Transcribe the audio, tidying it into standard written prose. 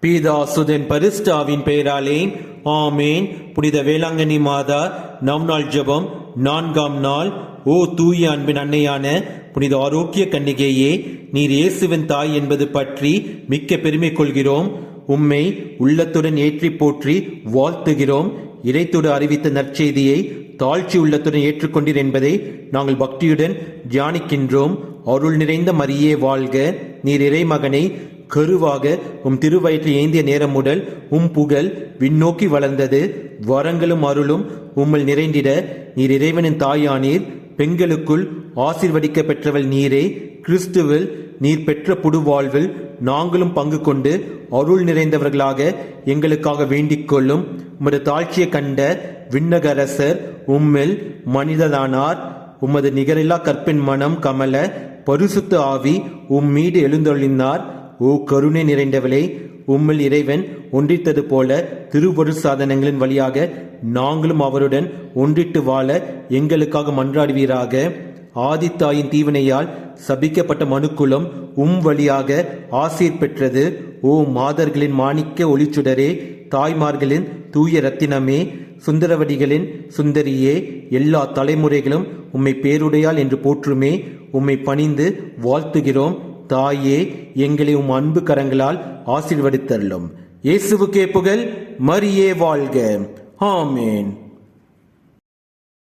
பீதாசுதன் பரிஸ்டாவின் பெயராலே ஆமேன். புனித வேளாங்கண்ணி மாதா நவநாள் ஜெபம் 4ஆம் நாள். ஓ தூய அன்பின் அன்னையான புனித ஆரோக்கிய கன்னிகையே, நீர் இயேசுவின் தாய் என்பது பற்றி மிக்க பெருமை கொள்கிறோம். உம்மை உள்ளத்துடன் ஏற்றி போற்றி வாழ்த்துகிறோம். இறைத்தோடு அறிவித்த நற்செய்தியை தாழ்ச்சி உள்ளத்துடன் ஏற்றுக்கொண்டீர் என்பதை நாங்கள் பக்தியுடன் தியானிக்கின்றோம். அருள் நிறைந்த மரியே வாழ்க. நீர் இறைமகனை கருவாக உம் திருவயிற்றில் ஏந்திய நேரம் முதல் உம் புகழ் விண்ணோக்கி வளர்ந்தது. வரங்களும் அருளும் உம்மில் நிறைந்திட நீர் இறைவனின் தாயானீர். பெண்களுக்குள் ஆசீர்வதிக்க பெற்றவள் நீரே. கிறிஸ்துவில் நீர் பெற்ற புது வாழ்வில் நாங்களும் பங்கு கொண்டு அருள் நிறைந்தவர்களாக எங்களுக்காக வேண்டிக் கொள்ளும். உமது தாழ்ச்சியை கண்ட விண்ணக அரசர் உம்மில் மனிதனானார். உமது நிகரில்லா கற்பின் மனம் கமல பரிசுத்த ஆவி உம்மீது எழுந்தொழினார். ஓ கருணை நிறைந்தவளே, உம்மில் இறைவன் ஒன்றித்தது போல திருவரு சாதனங்களின் வழியாக நாங்களும் அவருடன் ஒன்றிட்டு வாழ எங்களுக்காக மன்றாடுவீராக. ஆதித்தாயின் தீவினையால் சபிக்கப்பட்ட மனுக்குலம் உம் வழியாக ஆசீர் பெற்றது. ஓ மாதர்களின் மாணிக்க ஒளிச்சுடரே, தாய்மார்களின் தூய ரத்தினமே, சுந்தரவடிகளின் சுந்தரியே, எல்லா தலைமுறைகளும் உம்மை பேருடையாள் என்று போற்றுமே. உம்மை பணிந்து வாழ்த்துகிறோம். தாயே, எங்களை உம் அன்பு கரங்களால் ஆசீர்வதித்தருளும். இயேசுவுக்கே புகழ். மரியே வாழ்க. ஆமேன்.